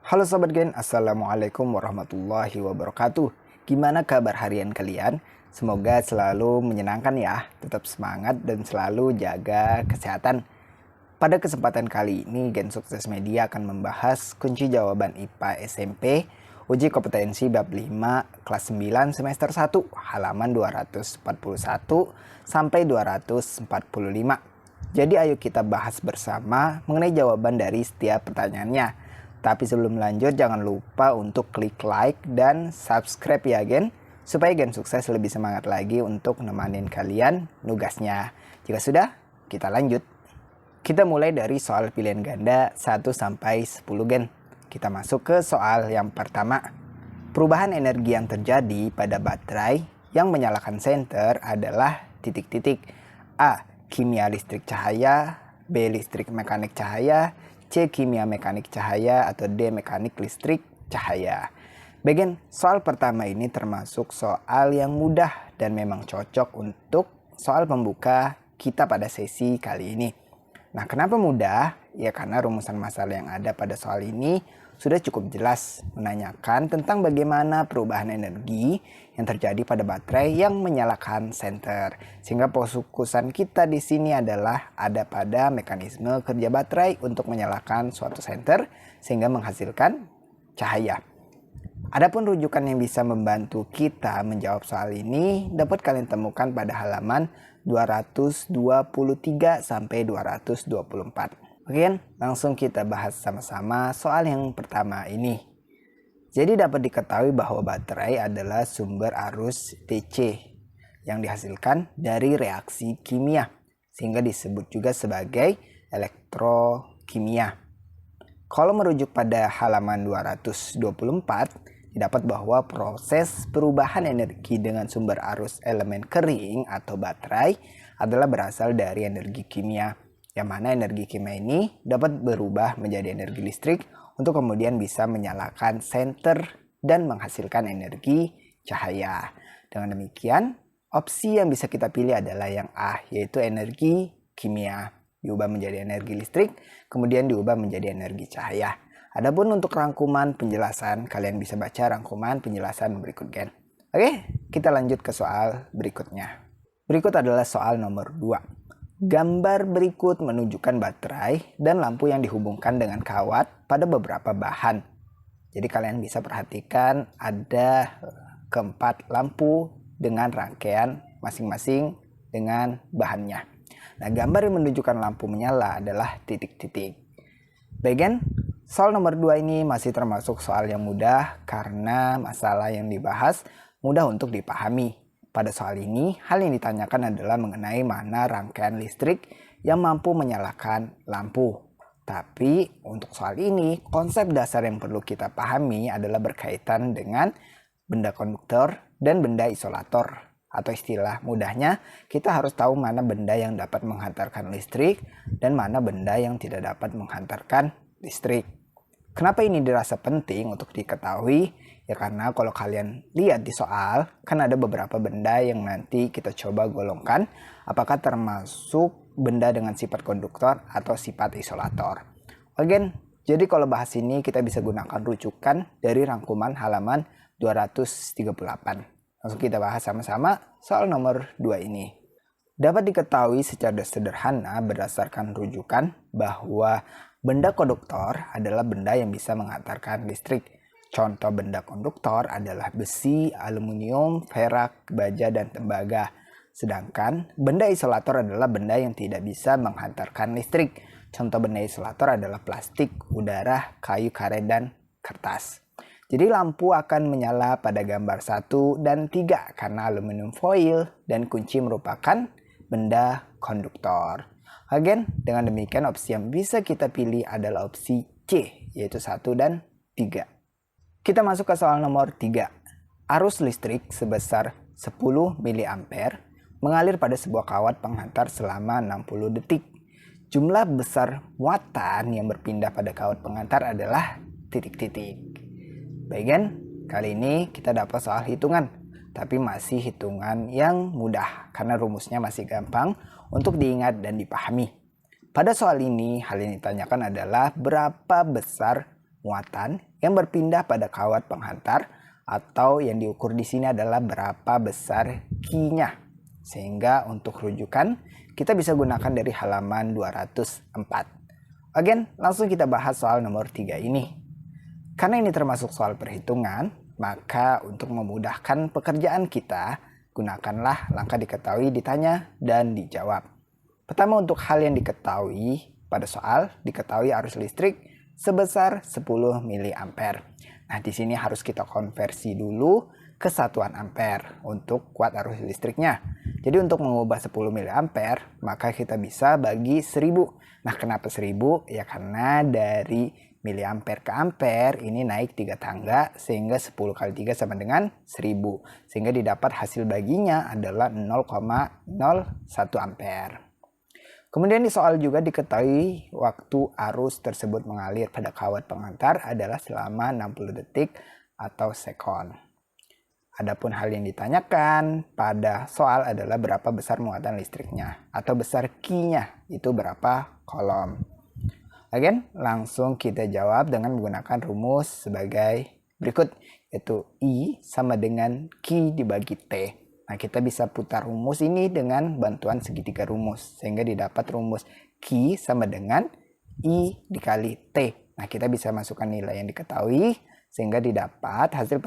Halo Sobat Gen, Assalamualaikum warahmatullahi wabarakatuh. Gimana kabar harian kalian? Semoga selalu menyenangkan ya, tetap semangat dan selalu jaga kesehatan. Pada kesempatan kali ini, Gen Sukses Media akan membahas kunci jawaban IPA SMP Uji Kompetensi Bab 5 kelas 9 semester 1 halaman 241 sampai 245. Jadi ayo kita bahas bersama mengenai jawaban dari setiap pertanyaannya. Tapi sebelum lanjut jangan lupa untuk klik like dan subscribe ya Gen, supaya Gen Sukses lebih semangat lagi untuk nemanin kalian nugasnya. Jika sudah, kita lanjut. Kita mulai dari soal pilihan ganda 1 sampai 10 Gen. Kita masuk ke soal yang pertama. Perubahan energi yang terjadi pada baterai yang menyalakan senter adalah titik-titik. A. Kimia listrik cahaya, B. Listrik mekanik cahaya, C. Kimia mekanik cahaya, atau D. Mekanik listrik cahaya. Bagian soal pertama ini termasuk soal yang mudah dan memang cocok untuk soal pembuka kita pada sesi kali ini. Nah, kenapa mudah? Ya karena rumusan masalah yang ada pada soal ini sudah cukup jelas menanyakan tentang bagaimana perubahan energi yang terjadi pada baterai yang menyalakan senter. Sehingga fokusan kita di sini adalah ada pada mekanisme kerja baterai untuk menyalakan suatu senter sehingga menghasilkan cahaya. Adapun rujukan yang bisa membantu kita menjawab soal ini dapat kalian temukan pada halaman 223 sampai 224. Oke, langsung kita bahas sama-sama soal yang pertama ini. Jadi dapat diketahui bahwa baterai adalah sumber arus DC yang dihasilkan dari reaksi kimia, sehingga disebut juga sebagai elektrokimia. Kalau merujuk pada halaman 224, didapat bahwa proses perubahan energi dengan sumber arus elemen kering atau baterai adalah berasal dari energi kimia, yang mana energi kimia ini dapat berubah menjadi energi listrik untuk kemudian bisa menyalakan senter dan menghasilkan energi cahaya. Dengan demikian, opsi yang bisa kita pilih adalah yang A, yaitu energi kimia diubah menjadi energi listrik, kemudian diubah menjadi energi cahaya. Adapun untuk rangkuman penjelasan, kalian bisa baca rangkuman penjelasan berikut Gen. Oke, kita lanjut ke soal berikutnya. Berikut adalah soal nomor 2. Gambar berikut menunjukkan baterai dan lampu yang dihubungkan dengan kawat pada beberapa bahan. Jadi kalian bisa perhatikan ada keempat lampu dengan rangkaian masing-masing dengan bahannya. Nah, gambar yang menunjukkan lampu menyala adalah titik-titik. Bagian soal nomor 2 ini masih termasuk soal yang mudah karena masalah yang dibahas mudah untuk dipahami. Pada soal ini, hal yang ditanyakan adalah mengenai mana rangkaian listrik yang mampu menyalakan lampu. Tapi untuk soal ini, konsep dasar yang perlu kita pahami adalah berkaitan dengan benda konduktor dan benda isolator. Atau istilah mudahnya, kita harus tahu mana benda yang dapat menghantarkan listrik dan mana benda yang tidak dapat menghantarkan listrik. Kenapa ini dirasa penting untuk diketahui? Ya karena kalau kalian lihat di soal, kan ada beberapa benda yang nanti kita coba golongkan apakah termasuk benda dengan sifat konduktor atau sifat isolator. Oke, jadi kalau bahas ini kita bisa gunakan rujukan dari rangkuman halaman 238. Langsung kita bahas sama-sama soal nomor 2 ini. Dapat diketahui secara sederhana berdasarkan rujukan bahwa benda konduktor adalah benda yang bisa mengantarkan listrik. Contoh benda konduktor adalah besi, aluminium, perak, baja, dan tembaga. Sedangkan benda isolator adalah benda yang tidak bisa menghantarkan listrik. Contoh benda isolator adalah plastik, udara, kayu karet, dan kertas. Jadi lampu akan menyala pada gambar 1 dan 3 karena aluminium foil dan kunci merupakan benda konduktor. Again, dengan demikian opsi yang bisa kita pilih adalah opsi C, yaitu 1 dan 3. Kita masuk ke soal nomor 3. Arus listrik sebesar 10 mA mengalir pada sebuah kawat penghantar selama 60 detik. Jumlah besar muatan yang berpindah pada kawat penghantar adalah titik-titik. Bagian kali ini kita dapat soal hitungan, tapi masih hitungan yang mudah karena rumusnya masih gampang untuk diingat dan dipahami. Pada soal ini, hal yang ditanyakan adalah berapa besar muatan yang berpindah pada kawat penghantar, atau yang diukur di sini adalah berapa besar Q-nya. Sehingga untuk rujukan kita bisa gunakan dari halaman 204. Oke, langsung kita bahas soal nomor 3 ini. Karena ini termasuk soal perhitungan, maka untuk memudahkan pekerjaan kita, gunakanlah langkah diketahui, ditanya, dan dijawab. Pertama, untuk hal yang diketahui pada soal, diketahui arus listrik sebesar 10 mA. Nah, di sini harus kita konversi dulu ke satuan ampere untuk watt arus listriknya. Jadi untuk mengubah 10 mA, maka kita bisa bagi 1000. Nah, kenapa 1000? Ya karena dari miliampere ke ampere ini naik 3 tangga, sehingga 10 kali 3 sama dengan 1000. Sehingga didapat hasil baginya adalah 0,01 ampere. Kemudian di soal juga diketahui waktu arus tersebut mengalir pada kawat penghantar adalah selama 60 detik atau sekon. Adapun hal yang ditanyakan pada soal adalah berapa besar muatan listriknya atau besar Q-nya, itu berapa kolom. Oke, langsung kita jawab dengan menggunakan rumus sebagai berikut, yaitu I sama dengan Q dibagi T. Nah, kita bisa putar rumus ini dengan bantuan segitiga rumus, sehingga didapat rumus Q sama dengan I dikali T. Nah, kita bisa masukkan nilai yang diketahui, sehingga didapat hasil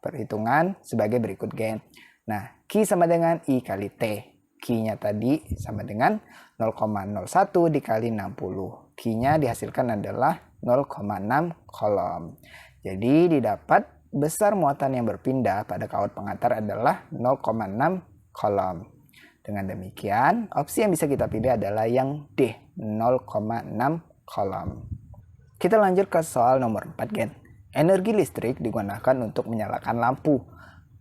perhitungan sebagai berikut, gen. Nah, Q sama dengan I kali T. Q-nya tadi sama dengan 0,01 dikali 60. Q-nya dihasilkan adalah 0,6 kolom. Jadi didapat besar muatan yang berpindah pada kawat penghantar adalah 0,6 kolom. Dengan demikian, opsi yang bisa kita pilih adalah yang D, 0,6 kolom. Kita lanjut ke soal nomor 4, gen. Energi listrik digunakan untuk menyalakan lampu.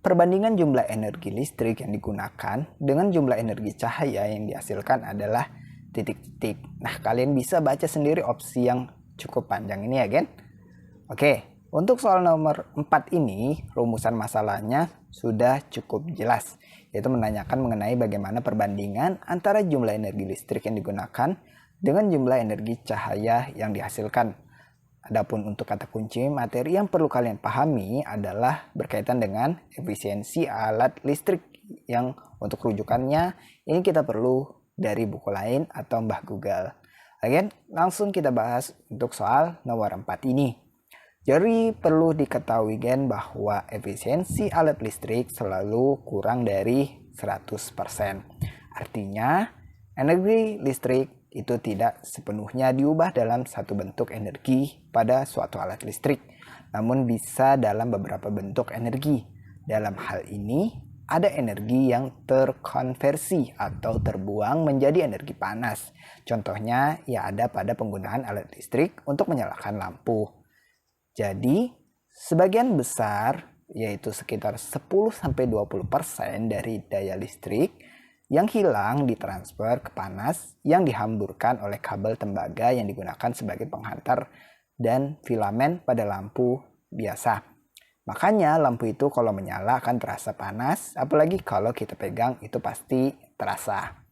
Perbandingan jumlah energi listrik yang digunakan dengan jumlah energi cahaya yang dihasilkan adalah titik-titik. Nah, kalian bisa baca sendiri opsi yang cukup panjang ini ya, gen. Oke. Untuk soal nomor 4 ini, rumusan masalahnya sudah cukup jelas, yaitu menanyakan mengenai bagaimana perbandingan antara jumlah energi listrik yang digunakan dengan jumlah energi cahaya yang dihasilkan. Adapun untuk kata kunci materi yang perlu kalian pahami adalah berkaitan dengan efisiensi alat listrik, yang untuk rujukannya ini kita perlu dari buku lain atau Mbah Google. Oke, langsung kita bahas untuk soal nomor 4 ini. Jadi perlu diketahui, gen, bahwa efisiensi alat listrik selalu kurang dari 100%. Artinya energi listrik itu tidak sepenuhnya diubah dalam satu bentuk energi pada suatu alat listrik, namun bisa dalam beberapa bentuk energi. Dalam hal ini ada energi yang terkonversi atau terbuang menjadi energi panas. Contohnya ya ada pada penggunaan alat listrik untuk menyalakan lampu. Jadi, sebagian besar, yaitu sekitar 10-20% dari daya listrik yang hilang ditransfer ke panas yang dihamburkan oleh kabel tembaga yang digunakan sebagai penghantar dan filamen pada lampu biasa. Makanya lampu itu kalau menyala akan terasa panas, apalagi kalau kita pegang itu pasti terasa.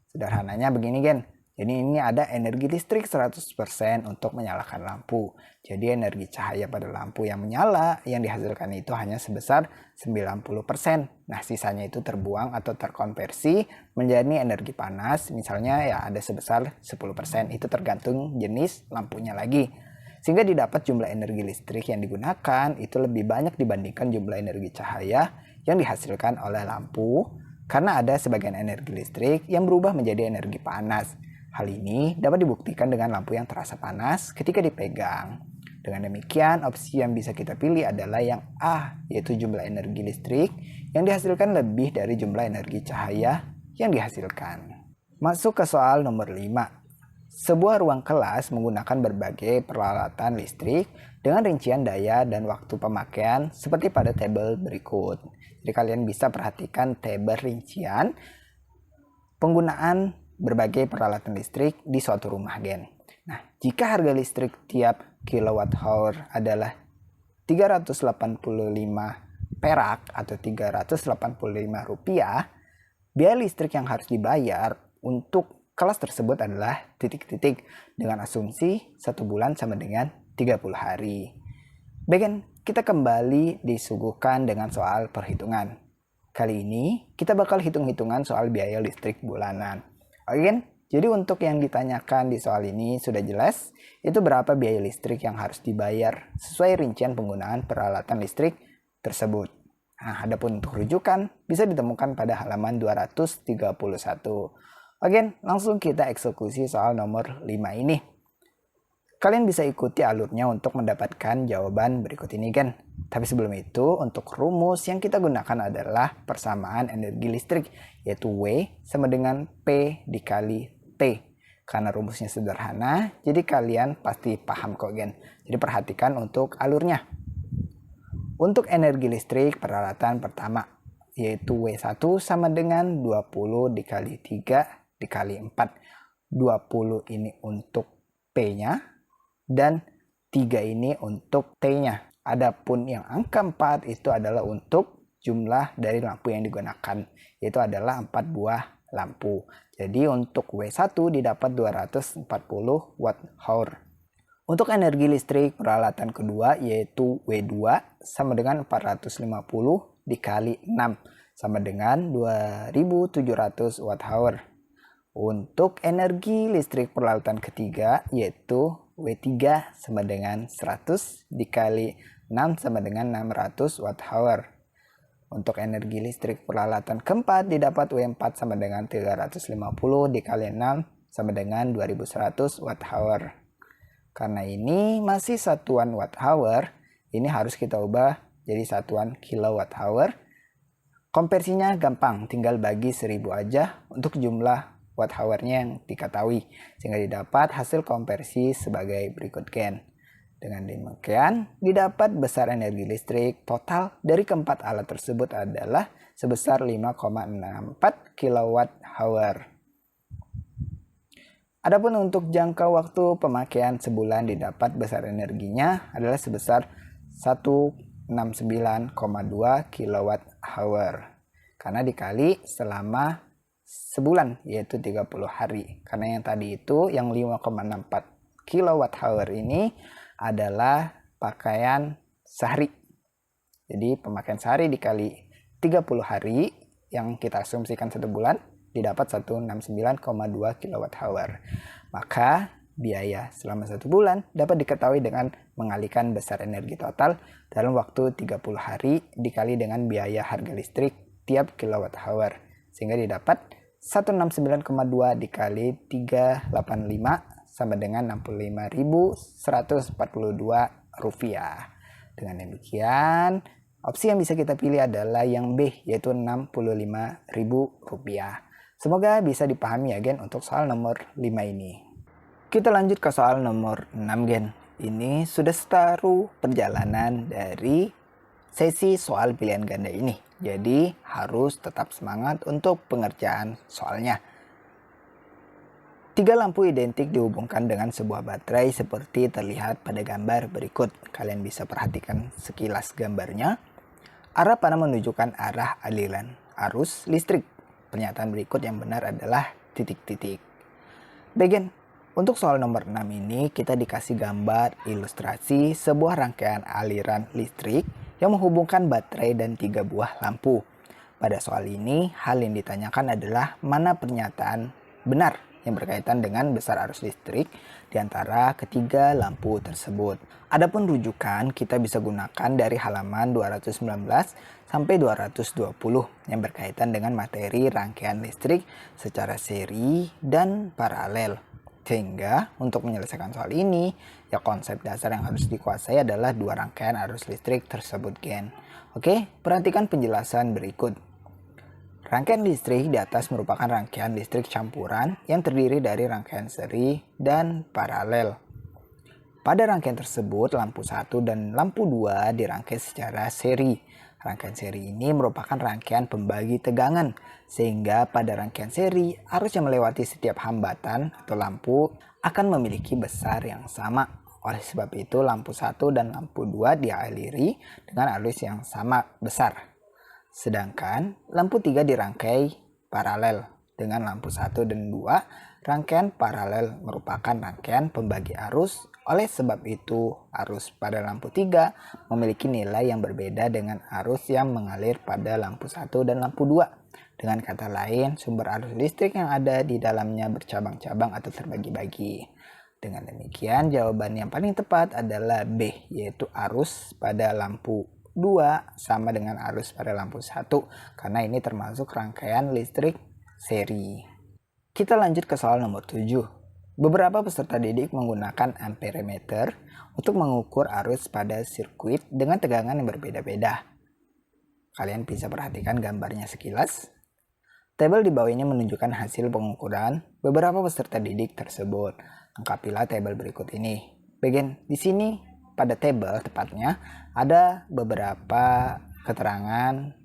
Sederhananya begini, gen. Jadi ini ada energi listrik 100% untuk menyalakan lampu. Jadi energi cahaya pada lampu yang menyala yang dihasilkan itu hanya sebesar 90%. Nah, sisanya itu terbuang atau terkonversi menjadi energi panas. Misalnya ya ada sebesar 10%. Itu tergantung jenis lampunya lagi. Sehingga didapat jumlah energi listrik yang digunakan itu lebih banyak dibandingkan jumlah energi cahaya yang dihasilkan oleh lampu. Karena ada sebagian energi listrik yang berubah menjadi energi panas. Hal ini dapat dibuktikan dengan lampu yang terasa panas ketika dipegang. Dengan demikian, opsi yang bisa kita pilih adalah yang A, yaitu jumlah energi listrik yang dihasilkan lebih dari jumlah energi cahaya yang dihasilkan. Masuk ke soal nomor 5. Sebuah ruang kelas menggunakan berbagai peralatan listrik dengan rincian daya dan waktu pemakaian seperti pada tabel berikut. Jadi kalian bisa perhatikan tabel rincian penggunaan berbagai peralatan listrik di suatu rumah, gen. Nah, jika harga listrik tiap kilowatt-hour adalah 385 perak atau 385 rupiah, biaya listrik yang harus dibayar untuk kelas tersebut adalah titik-titik dengan asumsi 1 bulan sama dengan 30 hari. Baik, kita kembali disuguhkan dengan soal perhitungan. Kali ini kita bakal hitung-hitungan soal biaya listrik bulanan. Oke kan? Jadi untuk yang ditanyakan di soal ini sudah jelas, itu berapa biaya listrik yang harus dibayar sesuai rincian penggunaan peralatan listrik tersebut. Nah, adapun untuk rujukan bisa ditemukan pada halaman 231. Oke, langsung kita eksekusi soal nomor 5 ini. Kalian bisa ikuti alurnya untuk mendapatkan jawaban berikut ini kan. Tapi sebelum itu, untuk rumus yang kita gunakan adalah persamaan energi listrik, yaitu W sama dengan P dikali T. Karena rumusnya sederhana, jadi kalian pasti paham kok gen. Jadi perhatikan untuk alurnya. Untuk energi listrik peralatan pertama, yaitu W1 sama dengan 20 dikali 3 dikali 4. 20 ini untuk P-nya. Dan 3 ini untuk T-nya. Adapun yang angka 4 itu adalah untuk jumlah dari lampu yang digunakan. Yaitu adalah 4 buah lampu. Jadi untuk W1 didapat 240 watt hour. Untuk energi listrik peralatan kedua yaitu W2 sama dengan 450 dikali 6. Sama dengan 2700 watt hour. Untuk energi listrik peralatan ketiga yaitu W3 sama dengan 100 dikali 6 sama dengan 600 watt hour. Untuk energi listrik peralatan keempat didapat W4 sama dengan 350 dikali 6 sama dengan 2100 watt hour. Karena ini masih satuan watt hour, ini harus kita ubah jadi satuan kilowatt hour. Konversinya gampang, tinggal bagi 1000 aja untuk jumlah watt hour-nya yang diketahui, sehingga didapat hasil konversi sebagai berikut gen. Dengan demikian, didapat besar energi listrik total dari keempat alat tersebut adalah sebesar 5,64 kilowatt hour. Adapun untuk jangka waktu pemakaian sebulan didapat besar energinya adalah sebesar 169,2 kilowatt hour. Karena dikali selama sebulan yaitu 30 hari. Karena yang tadi itu yang 5,64 kilowatt hour ini adalah pakaian sehari. Jadi pemakaian sehari dikali 30 hari yang kita asumsikan 1 bulan didapat 169,2 kilowatt hour. Maka biaya selama 1 bulan dapat diketahui dengan mengalihkan besar energi total dalam waktu 30 hari dikali dengan biaya harga listrik tiap kilowatt hour. Sehingga didapat 169,2 dikali 385 sama dengan 65.142 rupiah. Dengan demikian, opsi yang bisa kita pilih adalah yang B, yaitu 65.000 rupiah. Semoga bisa dipahami ya gen untuk soal nomor 5 ini. Kita lanjut ke soal nomor 6 gen. Ini sudah separuh perjalanan dari sesi soal pilihan ganda ini. Jadi harus tetap semangat untuk pengerjaan soalnya. 3 lampu identik dihubungkan dengan sebuah baterai seperti terlihat pada gambar berikut. Kalian bisa perhatikan sekilas gambarnya. Arah panah menunjukkan arah aliran arus listrik. Pernyataan berikut yang benar adalah titik-titik. Bagian untuk soal nomor 6 ini kita dikasih gambar ilustrasi sebuah rangkaian aliran listrik yang menghubungkan baterai dan 3 buah lampu. Pada soal ini, hal yang ditanyakan adalah mana pernyataan benar yang berkaitan dengan besar arus listrik di antara ketiga lampu tersebut. Adapun rujukan kita bisa gunakan dari halaman 219 sampai 220 yang berkaitan dengan materi rangkaian listrik secara seri dan paralel. Sehingga untuk menyelesaikan soal ini, ya konsep dasar yang harus dikuasai adalah 2 rangkaian arus listrik tersebut gen. Oke, perhatikan penjelasan berikut. Rangkaian listrik di atas merupakan rangkaian listrik campuran yang terdiri dari rangkaian seri dan paralel. Pada rangkaian tersebut, lampu 1 dan lampu 2 dirangkai secara seri. Rangkaian seri ini merupakan rangkaian pembagi tegangan, sehingga pada rangkaian seri, arus yang melewati setiap hambatan atau lampu akan memiliki besar yang sama. Oleh sebab itu, lampu 1 dan lampu 2 dialiri dengan arus yang sama besar. Sedangkan lampu 3 dirangkai paralel dengan lampu 1 dan 2. Rangkaian paralel merupakan rangkaian pembagi arus Oleh sebab itu, arus pada lampu 3 memiliki nilai yang berbeda dengan arus yang mengalir pada lampu 1 dan lampu 2. Dengan kata lain, sumber arus listrik yang ada di dalamnya bercabang-cabang atau terbagi-bagi. Dengan demikian, jawaban yang paling tepat adalah B, yaitu arus pada lampu 2 sama dengan arus pada lampu 1, karena ini termasuk rangkaian listrik seri. Kita lanjut ke soal nomor 7. Beberapa peserta didik menggunakan amperemeter untuk mengukur arus pada sirkuit dengan tegangan yang berbeda-beda. Kalian bisa perhatikan gambarnya sekilas. Tabel di bawah ini menunjukkan hasil pengukuran beberapa peserta didik tersebut. Lengkapilah tabel berikut ini. Bagian di sini pada tabel tepatnya ada beberapa keterangan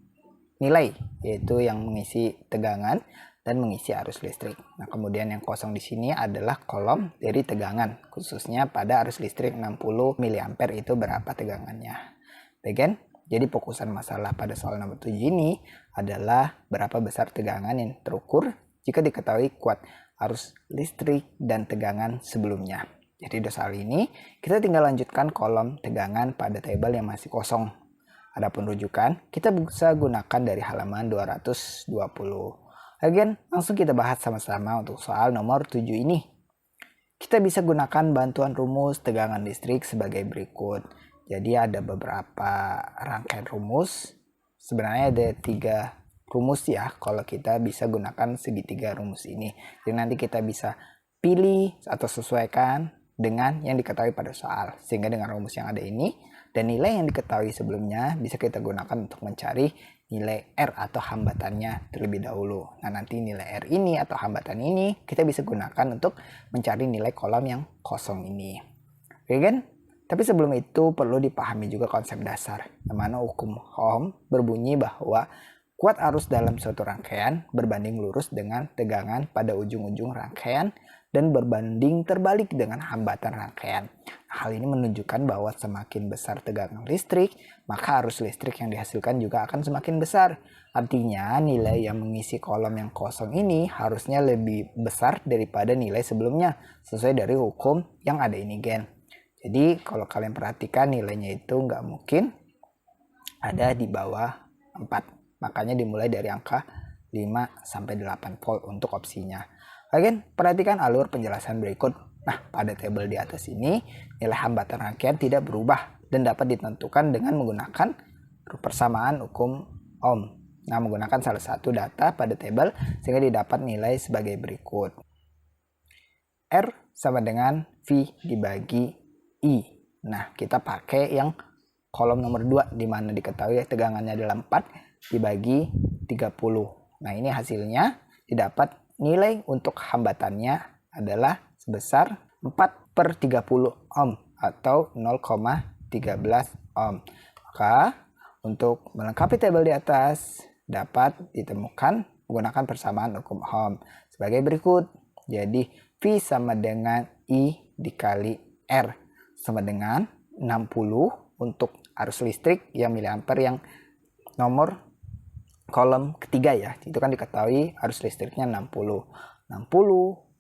nilai, yaitu yang mengisi tegangan dan mengisi arus listrik. Nah, kemudian yang kosong di sini adalah kolom dari tegangan, khususnya pada arus listrik 60 mA itu berapa tegangannya. Bagian, jadi fokusan masalah pada soal nomor 7 ini adalah berapa besar tegangan yang terukur jika diketahui kuat arus listrik dan tegangan sebelumnya. Jadi di soal ini kita tinggal lanjutkan kolom tegangan pada tabel yang masih kosong. Adapun rujukan kita bisa gunakan dari halaman 220. Again, langsung kita bahas sama-sama untuk soal nomor 7 ini. Kita bisa gunakan bantuan rumus tegangan listrik sebagai berikut. Jadi ada beberapa rangkaian rumus. Sebenarnya ada 3 rumus ya, kalau kita bisa gunakan segitiga rumus ini. Jadi nanti kita bisa pilih atau sesuaikan dengan yang diketahui pada soal. Sehingga dengan rumus yang ada ini dan nilai yang diketahui sebelumnya bisa kita gunakan untuk mencari nilai R atau hambatannya terlebih dahulu. Nah, nanti nilai R ini atau hambatan ini kita bisa gunakan untuk mencari nilai kolom yang kosong ini. Oke kan? Tapi sebelum itu perlu dipahami juga konsep dasar, yang mana hukum Ohm berbunyi bahwa kuat arus dalam suatu rangkaian berbanding lurus dengan tegangan pada ujung-ujung rangkaian dan berbanding terbalik dengan hambatan rangkaian. Hal ini menunjukkan bahwa semakin besar tegangan listrik, maka arus listrik yang dihasilkan juga akan semakin besar. Artinya nilai yang mengisi kolom yang kosong ini harusnya lebih besar daripada nilai sebelumnya, sesuai dari hukum yang ada ini gen. Jadi kalau kalian perhatikan nilainya itu nggak mungkin ada di bawah 4. Makanya dimulai dari angka 5-8 volt untuk opsinya. Again, perhatikan alur penjelasan berikut. Nah, pada tabel di atas ini, nilai hambatan rangkaian tidak berubah dan dapat ditentukan dengan menggunakan persamaan hukum Ohm. Nah, menggunakan salah satu data pada tabel sehingga didapat nilai sebagai berikut. R sama dengan V dibagi I. Nah, kita pakai yang kolom nomor 2 di mana diketahui tegangannya adalah 4 dibagi 30. Nah, ini hasilnya didapat nilai untuk hambatannya adalah sebesar 4/30 ohm atau 0,13 ohm. Maka untuk melengkapi tabel di atas dapat ditemukan menggunakan persamaan hukum Ohm sebagai berikut. Jadi V sama dengan I dikali R sama dengan 60 untuk arus listrik yang miliampere yang nomor kolom ketiga ya, itu kan diketahui arus listriknya 60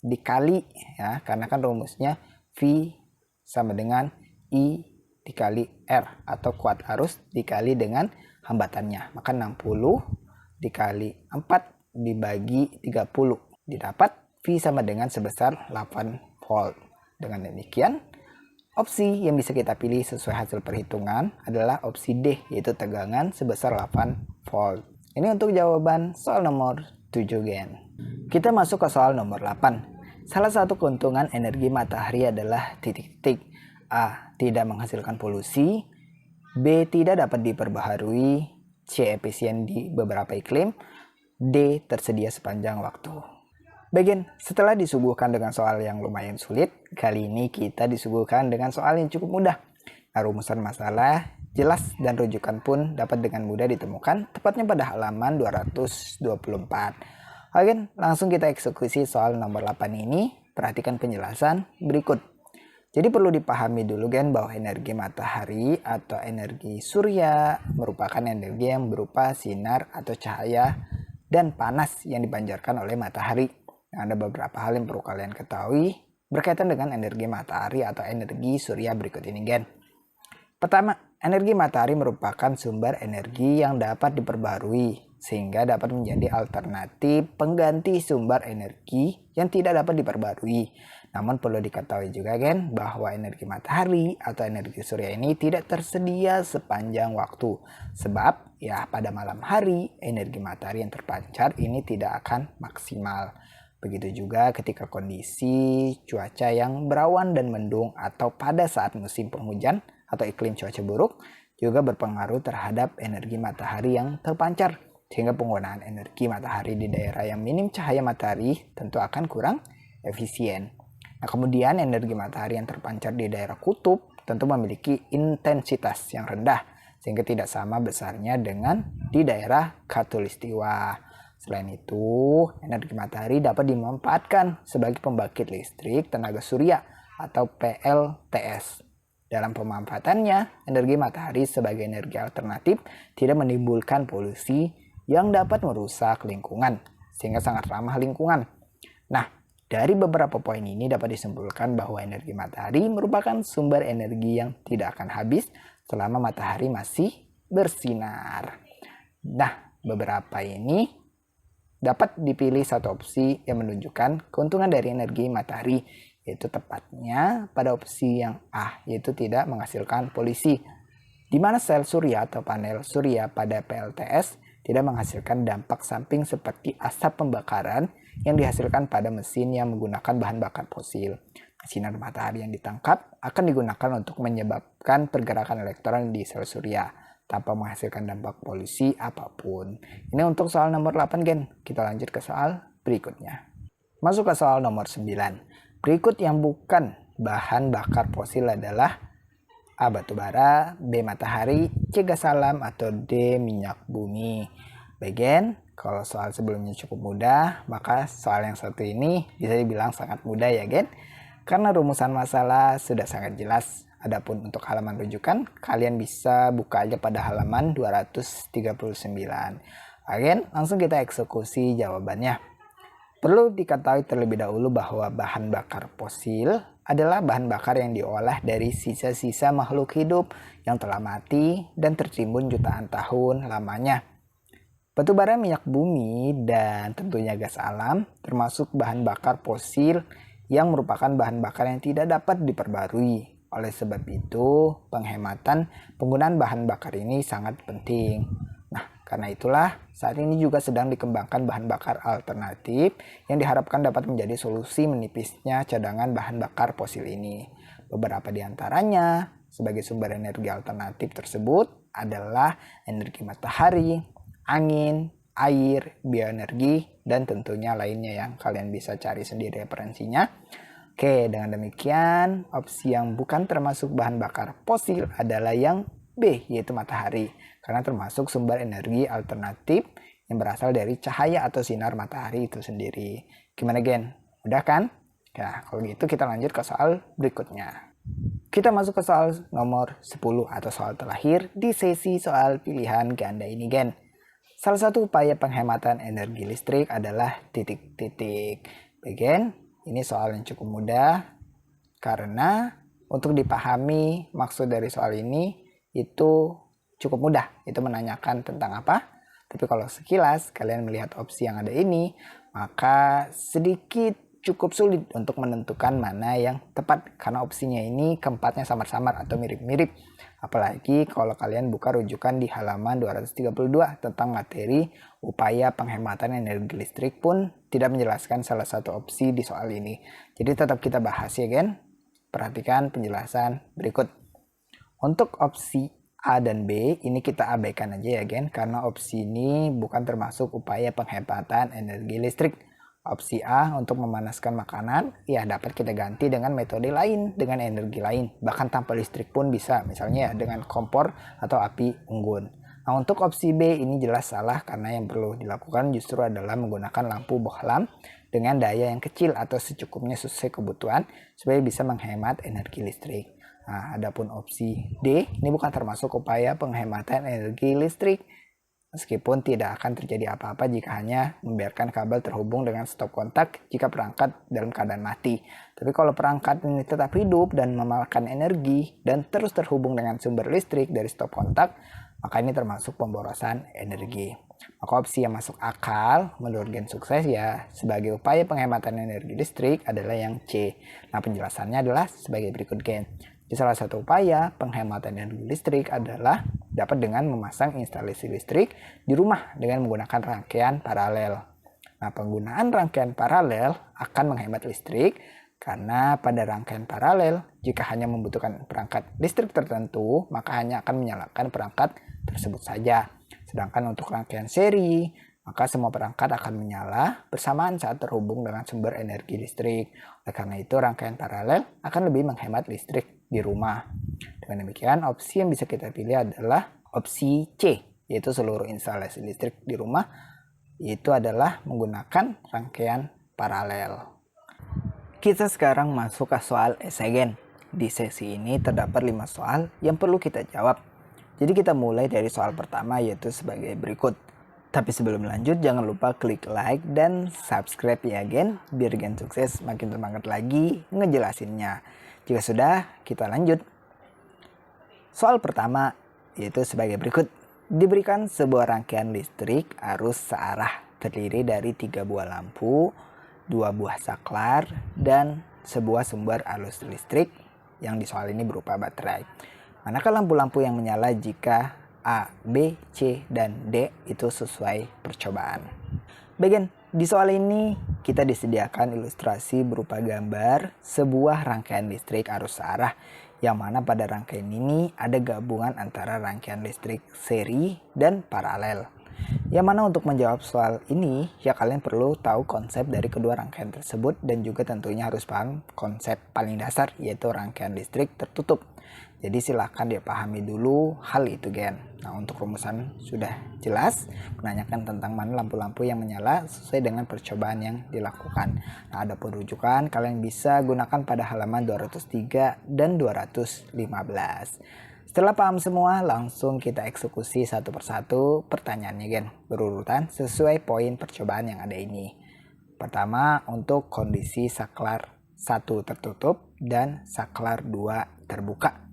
dikali ya, karena kan rumusnya V sama dengan I dikali R atau kuat arus dikali dengan hambatannya, maka 60 dikali 4 dibagi 30 didapat V sama dengan sebesar 8 volt. Dengan demikian opsi yang bisa kita pilih sesuai hasil perhitungan adalah opsi D, yaitu tegangan sebesar 8 volt. Ini untuk jawaban soal nomor 7 gen. Kita masuk ke soal nomor 8. Salah satu keuntungan energi matahari adalah titik-titik. A. Tidak menghasilkan polusi. B. Tidak dapat diperbaharui. C. Efisien di beberapa iklim. D. Tersedia sepanjang waktu. Bagian setelah disuguhkan dengan soal yang lumayan sulit, kali ini kita disuguhkan dengan soal yang cukup mudah. Nah, rumusan masalah jelas dan rujukan pun dapat dengan mudah ditemukan, tepatnya pada halaman 224. Oke, langsung kita eksekusi soal nomor 8 ini. Perhatikan penjelasan berikut. Jadi perlu dipahami dulu kan bahwa energi matahari atau energi surya merupakan energi yang berupa sinar atau cahaya dan panas yang dipancarkan oleh matahari. Nah, ada beberapa hal yang perlu kalian ketahui berkaitan dengan energi matahari atau energi surya berikut ini, Gen. Pertama, energi matahari merupakan sumber energi yang dapat diperbarui sehingga dapat menjadi alternatif pengganti sumber energi yang tidak dapat diperbarui. Namun perlu diketahui juga, Gen, bahwa energi matahari atau energi surya ini tidak tersedia sepanjang waktu. Sebab ya pada malam hari energi matahari yang terpancar ini tidak akan maksimal. Begitu juga ketika kondisi cuaca yang berawan dan mendung atau pada saat musim penghujan atau iklim cuaca buruk juga berpengaruh terhadap energi matahari yang terpancar. Sehingga penggunaan energi matahari di daerah yang minim cahaya matahari tentu akan kurang efisien. Nah, kemudian energi matahari yang terpancar di daerah kutub tentu memiliki intensitas yang rendah sehingga tidak sama besarnya dengan di daerah khatulistiwa. Selain itu, energi matahari dapat dimanfaatkan sebagai pembangkit listrik tenaga surya atau PLTS. Dalam pemanfaatannya, energi matahari sebagai energi alternatif tidak menimbulkan polusi yang dapat merusak lingkungan, sehingga sangat ramah lingkungan. Nah, dari beberapa poin ini dapat disimpulkan bahwa energi matahari merupakan sumber energi yang tidak akan habis selama matahari masih bersinar. Nah, beberapa ini dapat dipilih satu opsi yang menunjukkan keuntungan dari energi matahari, yaitu tepatnya pada opsi yang A, yaitu tidak menghasilkan polusi, di mana sel surya atau panel surya pada PLTS tidak menghasilkan dampak samping seperti asap pembakaran yang dihasilkan pada mesin yang menggunakan bahan bakar fosil. Sinar matahari yang ditangkap akan digunakan untuk menyebabkan pergerakan elektron di sel surya tanpa menghasilkan dampak polusi apapun. Ini untuk soal nomor 8, Gen. Kita lanjut ke soal berikutnya. Masuk ke soal nomor 9. Berikut yang bukan bahan bakar fosil adalah A. Batu bara, B. Matahari, C. Gas alam, atau D. Minyak bumi. Bagian, kalau soal sebelumnya cukup mudah, maka soal yang satu ini bisa dibilang sangat mudah ya, Gen. Karena rumusan masalah sudah sangat jelas. Adapun untuk halaman rujukan, kalian bisa buka aja pada halaman 239. Gen, langsung kita eksekusi jawabannya. Perlu diketahui terlebih dahulu bahwa bahan bakar fosil adalah bahan bakar yang diolah dari sisa-sisa makhluk hidup yang telah mati dan tertimbun jutaan tahun lamanya. Batu bara, minyak bumi, dan tentunya gas alam termasuk bahan bakar fosil yang merupakan bahan bakar yang tidak dapat diperbarui. Oleh sebab itu, penghematan penggunaan bahan bakar ini sangat penting. Nah, karena itulah saat ini juga sedang dikembangkan bahan bakar alternatif yang diharapkan dapat menjadi solusi menipisnya cadangan bahan bakar fosil ini. Beberapa di antaranya sebagai sumber energi alternatif tersebut adalah energi matahari, angin, air, bioenergi, dan tentunya lainnya yang kalian bisa cari sendiri referensinya. Oke, dengan demikian opsi yang bukan termasuk bahan bakar fosil adalah yang B, yaitu matahari, karena termasuk sumber energi alternatif yang berasal dari cahaya atau sinar matahari itu sendiri. Gimana, Gen? Udah kan? Nah, kalau gitu kita lanjut ke soal berikutnya. Kita masuk ke soal nomor 10 atau soal terakhir di sesi soal pilihan ganda ini, Gen. Salah satu upaya penghematan energi listrik adalah titik-titik. Gen, ini soal yang cukup mudah karena untuk dipahami maksud dari soal ini itu cukup mudah. Itu menanyakan tentang apa? Tapi kalau sekilas kalian melihat opsi yang ada ini, maka sedikit cukup sulit untuk menentukan mana yang tepat karena opsinya ini keempatnya samar-samar atau mirip-mirip. Apalagi kalau kalian buka rujukan di halaman 232 tentang materi upaya penghematan energi listrik pun tidak menjelaskan salah satu opsi di soal ini. Jadi tetap kita bahas ya, Gen. Perhatikan penjelasan berikut. Untuk opsi A dan B ini kita abaikan aja ya, Gen, karena opsi ini bukan termasuk upaya penghematan energi listrik. Opsi A untuk memanaskan makanan ya dapat kita ganti dengan metode lain, dengan energi lain, bahkan tanpa listrik pun bisa, misalnya dengan kompor atau api unggun. Nah, untuk opsi B ini jelas salah karena yang perlu dilakukan justru adalah menggunakan lampu bohlam dengan daya yang kecil atau secukupnya sesuai kebutuhan supaya bisa menghemat energi listrik. Nah, adapun opsi D ini bukan termasuk upaya penghematan energi listrik. Meskipun tidak akan terjadi apa-apa jika hanya membiarkan kabel terhubung dengan stop kontak jika perangkat dalam keadaan mati. Tapi kalau perangkat ini tetap hidup dan memakan energi dan terus terhubung dengan sumber listrik dari stop kontak, maka ini termasuk pemborosan energi. Maka opsi yang masuk akal menurut Gen Sukses ya sebagai upaya penghematan energi listrik adalah yang C. Nah, penjelasannya adalah sebagai berikut, Gen. Di salah satu upaya penghematan energi listrik adalah dapat dengan memasang instalasi listrik di rumah dengan menggunakan rangkaian paralel. Nah, penggunaan rangkaian paralel akan menghemat listrik karena pada rangkaian paralel, jika hanya membutuhkan perangkat listrik tertentu, maka hanya akan menyalakan perangkat tersebut saja. Sedangkan untuk rangkaian seri, maka semua perangkat akan menyala bersamaan saat terhubung dengan sumber energi listrik. Oleh karena itu, rangkaian paralel akan lebih menghemat listrik di rumah. Dengan demikian, opsi yang bisa kita pilih adalah opsi C, yaitu seluruh instalasi listrik di rumah itu adalah menggunakan rangkaian paralel. Kita sekarang masuk ke soal esai, Gen. Di sesi ini terdapat 5 soal yang perlu kita jawab. Jadi kita mulai dari soal pertama, yaitu sebagai berikut. Tapi sebelum lanjut, jangan lupa klik like dan subscribe ya, Gen, biar Gen Sukses makin semangat lagi ngejelasinnya. Jika sudah, kita lanjut. Soal pertama yaitu sebagai berikut. Diberikan sebuah rangkaian listrik arus searah terdiri dari 3 buah lampu, 2 buah saklar, dan sebuah sumber arus listrik yang di soal ini berupa baterai. Manakah lampu-lampu yang menyala jika A, B, C, dan D itu sesuai percobaan? Bagian di soal ini kita disediakan ilustrasi berupa gambar sebuah rangkaian listrik arus searah yang mana pada rangkaian ini ada gabungan antara rangkaian listrik seri dan paralel. Yang mana untuk menjawab soal ini ya kalian perlu tahu konsep dari kedua rangkaian tersebut dan juga tentunya harus paham konsep paling dasar yaitu rangkaian listrik tertutup. Jadi silahkan dipahami dulu hal itu, Gen. Nah, untuk rumusan sudah jelas, menanyakan tentang mana lampu-lampu yang menyala sesuai dengan percobaan yang dilakukan. Nah, ada pun rujukan kalian bisa gunakan pada halaman 203 dan 215. Setelah paham semua, langsung kita eksekusi satu persatu pertanyaannya, Gen. Berurutan sesuai poin percobaan yang ada ini. Pertama, untuk kondisi saklar 1 tertutup dan saklar 2 terbuka.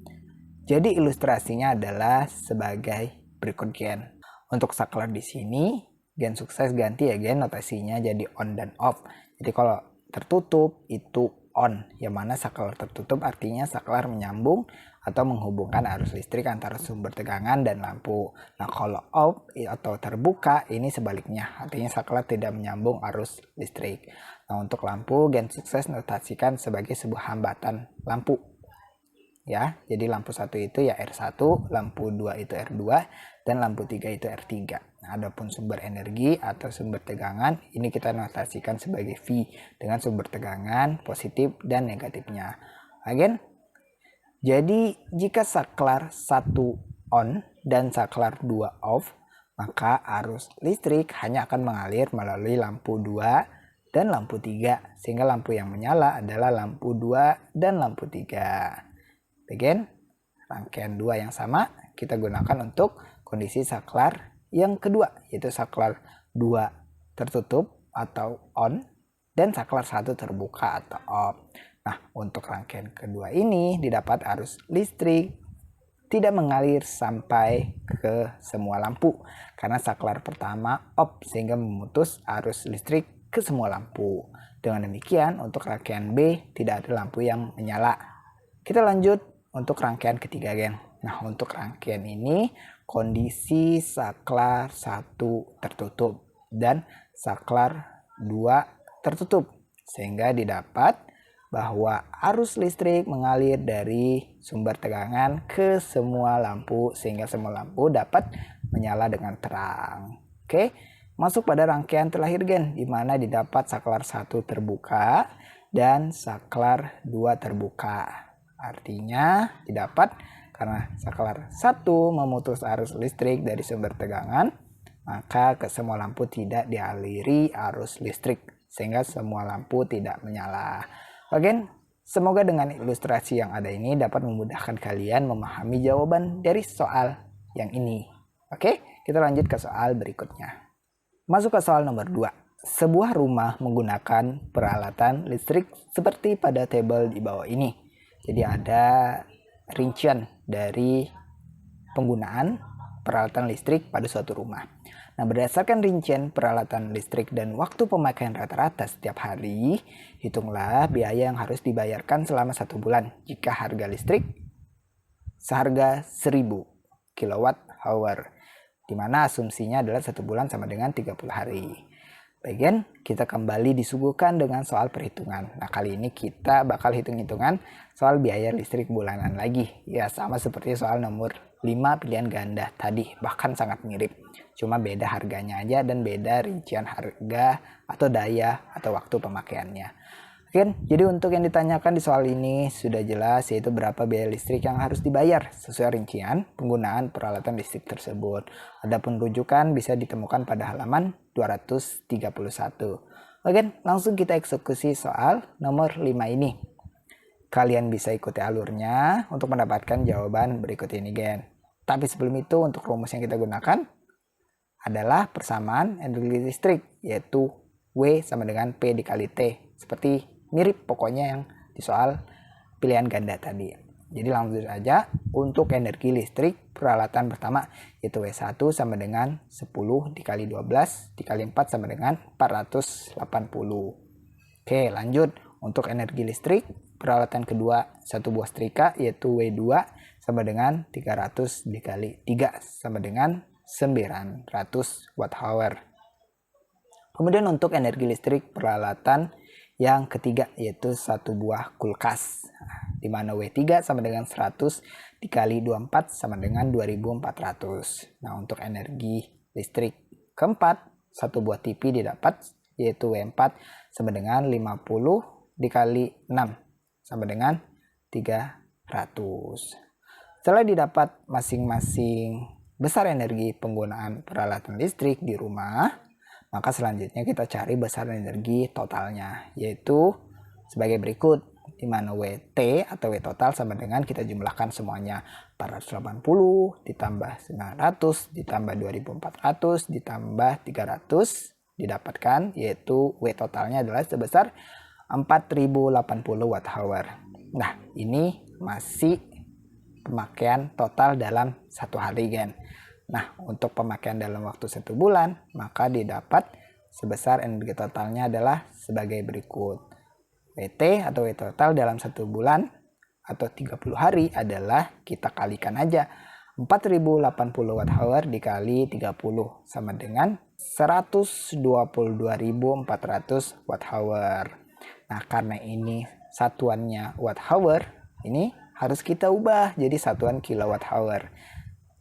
Jadi ilustrasinya adalah sebagai berikut, Gen. Untuk saklar di sini, Gen Sukses ganti ya, Gen, notasinya jadi on dan off. Jadi kalau tertutup itu on, yang mana saklar tertutup artinya saklar menyambung atau menghubungkan arus listrik antara sumber tegangan dan lampu. Nah, kalau off atau terbuka ini sebaliknya, artinya saklar tidak menyambung arus listrik. Nah, untuk lampu Gen Sukses notasikan sebagai sebuah hambatan lampu. Ya, jadi lampu 1 itu ya R1, lampu 2 itu R2, dan lampu 3 itu R3. Nah, adapun sumber energi atau sumber tegangan, ini kita notasikan sebagai V dengan sumber tegangan positif dan negatifnya. Again, jadi jika saklar 1 on dan saklar 2 off, maka arus listrik hanya akan mengalir melalui lampu 2 dan lampu 3, sehingga lampu yang menyala adalah lampu 2 dan lampu 3. Again, rangkaian 2 yang sama kita gunakan untuk kondisi saklar yang kedua, yaitu saklar 2 tertutup atau on dan saklar 1 terbuka atau off. Nah, untuk rangkaian kedua ini didapat arus listrik tidak mengalir sampai ke semua lampu karena saklar pertama off sehingga memutus arus listrik ke semua lampu. Dengan demikian, untuk rangkaian B tidak ada lampu yang menyala. Kita lanjut untuk rangkaian ketiga, Gen. Nah, untuk rangkaian ini kondisi saklar 1 tertutup dan saklar 2 tertutup sehingga didapat bahwa arus listrik mengalir dari sumber tegangan ke semua lampu sehingga semua lampu dapat menyala dengan terang. Oke, masuk pada rangkaian terakhir, Gen, di mana didapat saklar 1 terbuka dan saklar 2 terbuka. Artinya didapat karena saklar 1 memutus arus listrik dari sumber tegangan, maka ke semua lampu tidak dialiri arus listrik sehingga semua lampu tidak menyala. Oke, semoga dengan ilustrasi yang ada ini dapat memudahkan kalian memahami jawaban dari soal yang ini. Oke, kita lanjut ke soal berikutnya. Masuk ke soal nomor 2. Sebuah rumah menggunakan peralatan listrik seperti pada tabel di bawah ini. Jadi ada rincian dari penggunaan peralatan listrik pada suatu rumah. Nah, berdasarkan rincian peralatan listrik dan waktu pemakaian rata-rata setiap hari, hitunglah biaya yang harus dibayarkan selama 1 bulan jika harga listrik seharga 1000 kWh, di mana asumsinya adalah 1 bulan sama dengan 30 hari. Bagian kita kembali disuguhkan dengan soal perhitungan. Nah, kali ini kita bakal hitung-hitungan soal biaya listrik bulanan lagi. Ya, sama seperti soal nomor 5 pilihan ganda tadi, bahkan sangat mirip. Cuma beda harganya aja dan beda rincian harga atau daya atau waktu pemakaiannya. Oke, jadi untuk yang ditanyakan di soal ini sudah jelas, yaitu berapa biaya listrik yang harus dibayar sesuai rincian penggunaan peralatan listrik tersebut. Adapun rujukan bisa ditemukan pada halaman 231. Oke, langsung kita eksekusi soal nomor 5 ini. Kalian bisa ikuti alurnya untuk mendapatkan jawaban berikut ini, gen. Tapi sebelum itu, untuk rumus yang kita gunakan adalah persamaan energi listrik, yaitu W sama dengan P dikali T. Seperti mirip pokoknya yang di soal pilihan ganda tadi. Jadi langsung saja untuk energi listrik peralatan pertama, yaitu W1 sama dengan 10 dikali 12 dikali 4 sama dengan 480. Oke, lanjut. Untuk energi listrik peralatan kedua, satu buah setrika, yaitu W2 sama dengan 300 dikali 3 sama dengan 900 Wh. Kemudian untuk energi listrik peralatan yang ketiga, yaitu satu buah kulkas, di mana W3 sama dengan 100 dikali 24 sama dengan 2400. Nah, untuk energi listrik keempat, satu buah TV didapat, yaitu W4 sama dengan 50 dikali 6 sama dengan 300. Setelah didapat masing-masing besar energi penggunaan peralatan listrik di rumah, maka selanjutnya kita cari besar energi totalnya, yaitu sebagai berikut, di mana WT atau W total sama dengan kita jumlahkan semuanya, 480 ditambah 900 ditambah 2400 ditambah 300 didapatkan, yaitu W totalnya adalah sebesar 4080 Wh. Nah, ini masih pemakaian total dalam satu hari, gen. Nah, untuk pemakaian dalam waktu 1 bulan, maka didapat sebesar energi totalnya adalah sebagai berikut. WT atau W total dalam 1 bulan atau 30 hari adalah kita kalikan aja. 4080 Wh dikali 30 sama dengan 122.400 Wh. Nah, karena ini satuannya Wh, ini harus kita ubah jadi satuan kWh.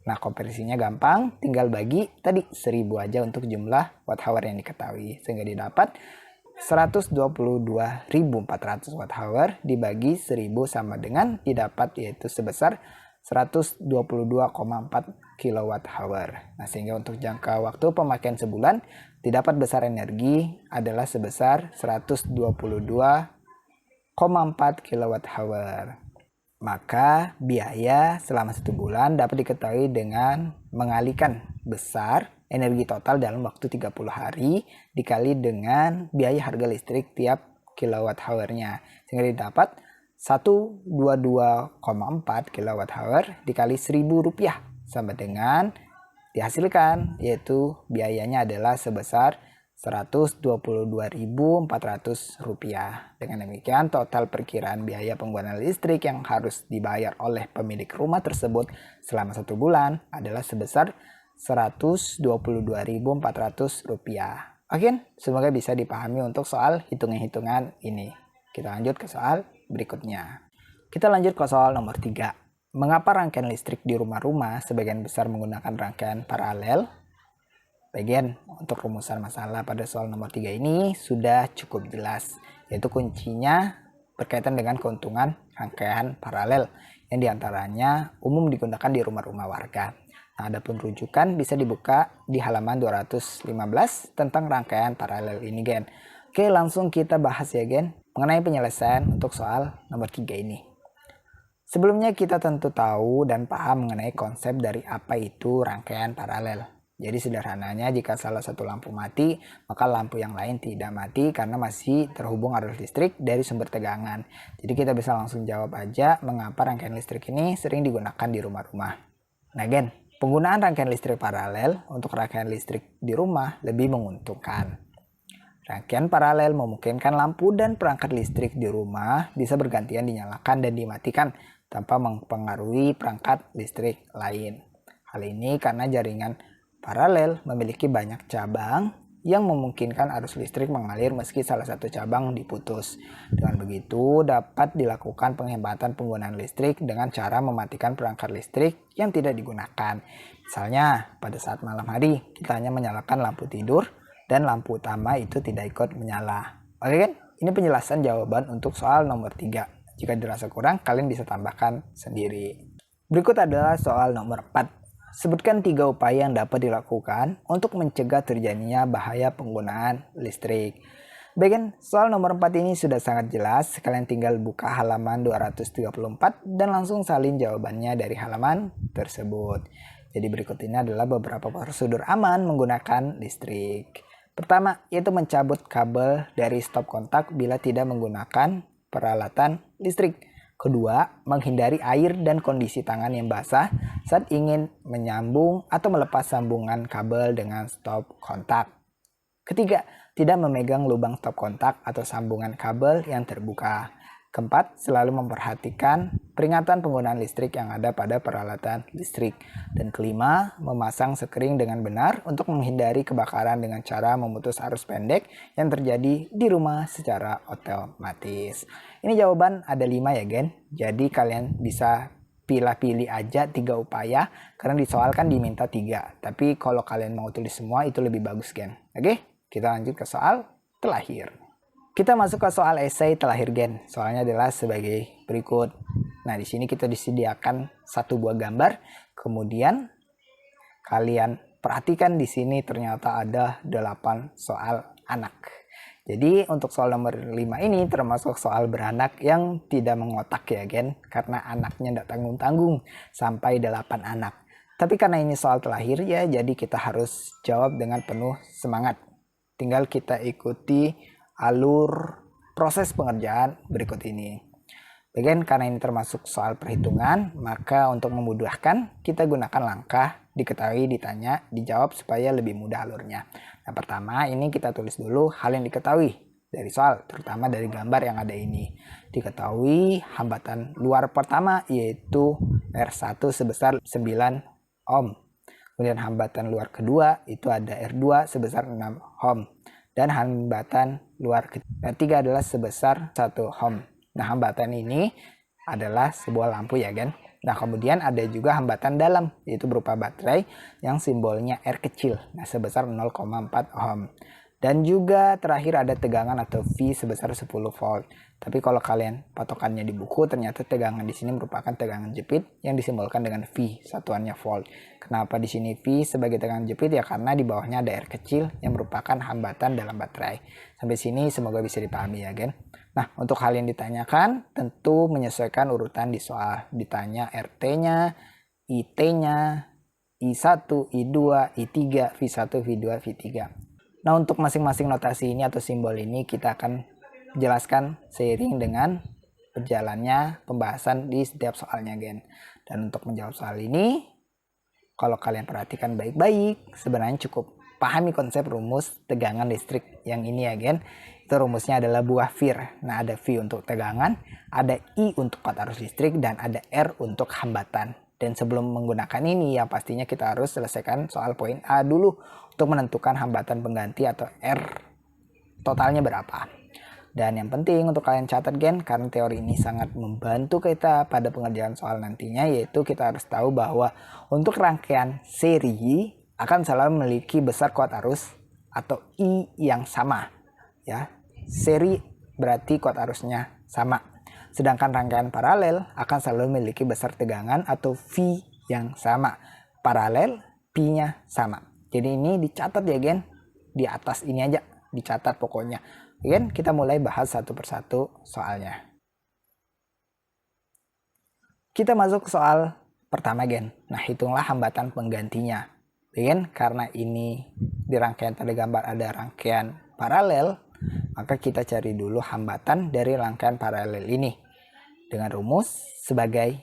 Nah, konversinya gampang, tinggal bagi tadi 1000 aja untuk jumlah Wh yang diketahui. Sehingga didapat 122.400 Wh dibagi 1000 sama dengan didapat, yaitu sebesar 122,4 kWh. Nah, sehingga untuk jangka waktu pemakaian sebulan didapat besar energi adalah sebesar 122,4 kWh. Maka biaya selama 1 bulan dapat diketahui dengan mengalihkan besar energi total dalam waktu 30 hari dikali dengan biaya harga listrik tiap kWh-nya. Sehingga didapat 122,4 kWh dikali Rp1.000 sama dengan dihasilkan, yaitu biayanya adalah sebesar Rp122.400. Dengan demikian, total perkiraan biaya penggunaan listrik yang harus dibayar oleh pemilik rumah tersebut selama 1 bulan adalah sebesar Rp122.400. Oke, semoga bisa dipahami untuk soal hitungan-hitungan ini. Kita lanjut ke soal berikutnya. Kita lanjut ke soal nomor 3. Mengapa rangkaian listrik di rumah-rumah sebagian besar menggunakan rangkaian paralel? Bagian untuk rumusan masalah pada soal nomor 3 ini sudah cukup jelas, yaitu kuncinya berkaitan dengan keuntungan rangkaian paralel yang diantaranya umum digunakan di rumah-rumah warga. Nah, adapun rujukan bisa dibuka di halaman 215 tentang rangkaian paralel ini, gen. Oke, langsung kita bahas ya, gen, mengenai penyelesaian untuk soal nomor 3 ini. Sebelumnya kita tentu tahu dan paham mengenai konsep dari apa itu rangkaian paralel. Jadi sederhananya jika salah satu lampu mati, maka lampu yang lain tidak mati karena masih terhubung arus listrik dari sumber tegangan. Jadi kita bisa langsung jawab aja mengapa rangkaian listrik ini sering digunakan di rumah-rumah. Nah Gen, penggunaan rangkaian listrik paralel untuk rangkaian listrik di rumah lebih menguntungkan. Rangkaian paralel memungkinkan lampu dan perangkat listrik di rumah bisa bergantian dinyalakan dan dimatikan tanpa mempengaruhi perangkat listrik lain. Hal ini karena jaringan paralel memiliki banyak cabang yang memungkinkan arus listrik mengalir meski salah satu cabang diputus. Dengan begitu, dapat dilakukan penghematan penggunaan listrik dengan cara mematikan perangkat listrik yang tidak digunakan. Misalnya, pada saat malam hari, kita hanya menyalakan lampu tidur dan lampu utama itu tidak ikut menyala. Oke kan? Ini penjelasan jawaban untuk soal nomor 3. Jika dirasa kurang, kalian bisa tambahkan sendiri. Berikut adalah soal nomor 4. Sebutkan 3 upaya yang dapat dilakukan untuk mencegah terjadinya bahaya penggunaan listrik. Bagian soal nomor 4 ini sudah sangat jelas. Kalian tinggal buka halaman 234 dan langsung salin jawabannya dari halaman tersebut. Jadi berikut ini adalah beberapa prosedur aman menggunakan listrik. Pertama, yaitu mencabut kabel dari stop kontak bila tidak menggunakan peralatan listrik. Kedua, menghindari air dan kondisi tangan yang basah saat ingin menyambung atau melepas sambungan kabel dengan stop kontak. Ketiga, tidak memegang lubang stop kontak atau sambungan kabel yang terbuka. Keempat, selalu memperhatikan peringatan penggunaan listrik yang ada pada peralatan listrik. Dan kelima, memasang sekring dengan benar untuk menghindari kebakaran dengan cara memutus arus pendek yang terjadi di rumah secara otomatis. Ini jawaban ada 5 ya Gen. Jadi kalian bisa pilih aja 3 upaya karena di soal kan diminta 3. Tapi kalau kalian mau tulis semua itu lebih bagus Gen. Oke, kita lanjut ke soal terakhir. Kita masuk ke soal esai terakhir Gen. Soalnya adalah sebagai berikut. Nah, di sini kita disediakan 1 buah gambar. Kemudian kalian perhatikan di sini ternyata ada 8 soal anak. Jadi untuk soal nomor 5 ini termasuk soal beranak yang tidak mengotak ya Gen. Karena anaknya tidak tanggung-tanggung sampai 8 anak. Tapi karena ini soal terakhir ya, jadi kita harus jawab dengan penuh semangat. Tinggal kita ikuti alur proses pengerjaan berikut ini. Bagian karena ini termasuk soal perhitungan, maka untuk memudahkan kita gunakan langkah diketahui, ditanya, dijawab supaya lebih mudah alurnya. Nah, pertama ini kita tulis dulu hal yang diketahui dari soal, terutama dari gambar yang ada ini. Diketahui hambatan luar pertama yaitu R1 sebesar 9 ohm. Kemudian hambatan luar kedua itu ada R2 sebesar 6 ohm. Dan hambatan luar ketiga adalah sebesar 1 ohm. Nah, hambatan ini adalah sebuah lampu ya kan. Nah, kemudian ada juga hambatan dalam, yaitu berupa baterai yang simbolnya R kecil. Nah, sebesar 0,4 ohm. Dan juga terakhir ada tegangan atau V sebesar 10 volt. Tapi kalau kalian patokannya di buku, ternyata tegangan di sini merupakan tegangan jepit yang disimbolkan dengan V, satuannya volt. Kenapa di sini V sebagai tegangan jepit? Ya karena di bawahnya ada R kecil yang merupakan hambatan dalam baterai. Sampai sini semoga bisa dipahami ya, Gen. Nah, untuk hal yang ditanyakan, tentu menyesuaikan urutan di soal. Ditanya RT-nya, IT-nya, I1, I2, I3, V1, V2, V3. Nah, untuk masing-masing notasi ini atau simbol ini kita akan jelaskan seiring dengan berjalannya pembahasan di setiap soalnya, Gen. Dan untuk menjawab soal ini, kalau kalian perhatikan baik-baik, sebenarnya cukup pahami konsep rumus tegangan listrik yang ini ya, Gen. Itu rumusnya adalah buah VIR. Nah, ada V untuk tegangan, ada I untuk kuat arus listrik, dan ada R untuk hambatan. Dan sebelum menggunakan ini, ya pastinya kita harus selesaikan soal poin A dulu untuk menentukan hambatan pengganti atau R totalnya berapa. Dan yang penting untuk kalian catat, Gen, karena teori ini sangat membantu kita pada pengerjaan soal nantinya, yaitu kita harus tahu bahwa untuk rangkaian seri akan selalu memiliki besar kuat arus atau I yang sama. Ya, seri berarti kuat arusnya sama. Sedangkan rangkaian paralel akan selalu memiliki besar tegangan atau V yang sama. Paralel, P-nya sama. Jadi ini dicatat ya, Gen. Di atas ini aja dicatat pokoknya. Gen, kita mulai bahas satu persatu soalnya. Kita masuk ke soal pertama gen. Nah, hitunglah hambatan penggantinya. Gen, karena ini di rangkaian pada gambar ada rangkaian paralel, maka kita cari dulu hambatan dari rangkaian paralel ini dengan rumus sebagai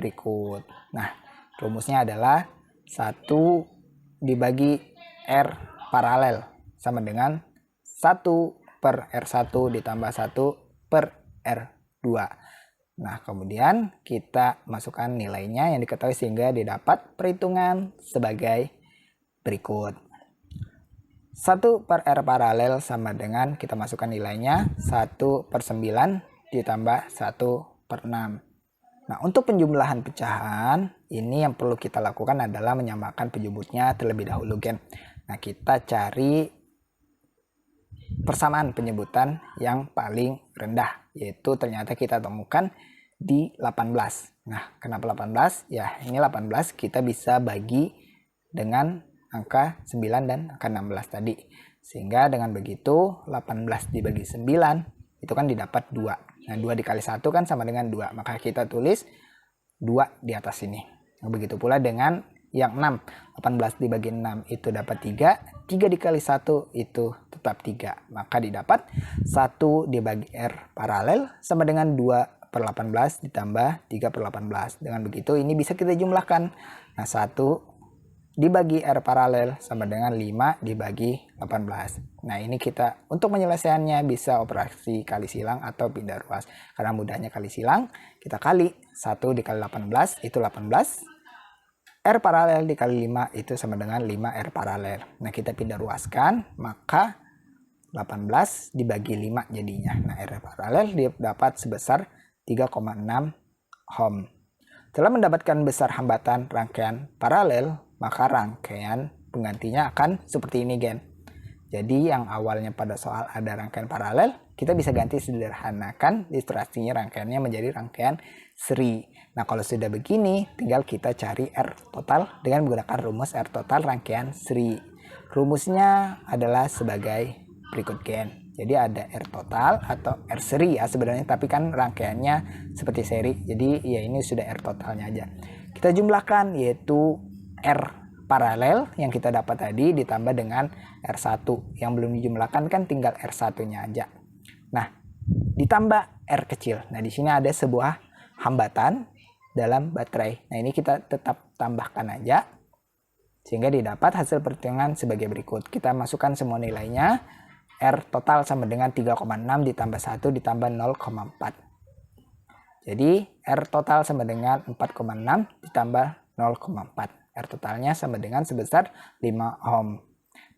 berikut. Nah, rumusnya adalah 1 dibagi R paralel sama dengan 1 per R1 ditambah 1 per R2. Nah, kemudian kita masukkan nilainya yang diketahui sehingga didapat perhitungan sebagai berikut. 1 per R paralel sama dengan kita masukkan nilainya 1 per 9 ditambah 1 per 6. Nah, untuk penjumlahan pecahan, ini yang perlu kita lakukan adalah menyamakan penyebutnya terlebih dahulu, gen. Nah, kita cari persamaan penyebutan yang paling rendah, yaitu ternyata kita temukan di 18. Nah, kenapa 18? Ya, ini 18 kita bisa bagi dengan angka 9 dan angka 16 tadi. Sehingga dengan begitu 18 dibagi 9 itu kan didapat 2. Nah, 2 dikali 1 kan sama dengan 2. Maka kita tulis 2 di atas ini. Nah, begitu pula dengan yang 6. 18 dibagi 6 itu dapat 3. 3 dikali 1 itu tetap 3. Maka didapat 1 dibagi R paralel sama dengan 2 per 18 ditambah 3 per 18. Dengan begitu ini bisa kita jumlahkan. Nah, 1 dibagi R paralel sama dengan 5 dibagi 18. Nah, ini kita untuk penyelesaiannya bisa operasi kali silang atau pindah ruas. Karena mudahnya kali silang, kita kali 1 dikali 18 itu 18. R paralel dikali 5 itu sama dengan 5R paralel. Nah, kita pindah ruaskan, maka 18 dibagi 5 jadinya. Nah, R paralel dapat sebesar 3,6 ohm. Setelah mendapatkan besar hambatan rangkaian paralel, maka rangkaian penggantinya akan seperti ini, gen. Jadi yang awalnya pada soal ada rangkaian paralel, kita bisa ganti sederhanakan ilustrasinya rangkaiannya menjadi rangkaian seri. Nah, kalau sudah begini, tinggal kita cari R total dengan menggunakan rumus R total rangkaian seri. Rumusnya adalah sebagai berikut, gen. Jadi ada R total atau R seri ya sebenarnya, tapi kan rangkaiannya seperti seri. Jadi ya ini sudah R totalnya aja. Kita jumlahkan yaitu R paralel yang kita dapat tadi ditambah dengan R1 yang belum dijumlahkan kan tinggal R1-nya aja. Nah, ditambah R kecil. Nah, di sini ada sebuah hambatan dalam baterai. Nah, ini kita tetap tambahkan aja sehingga didapat hasil perhitungan sebagai berikut. Kita masukkan semua nilainya. R total sama dengan 3,6 ditambah 1 ditambah 0,4. Jadi R total sama dengan 4,6 ditambah 0,4. R totalnya sama dengan sebesar 5 ohm.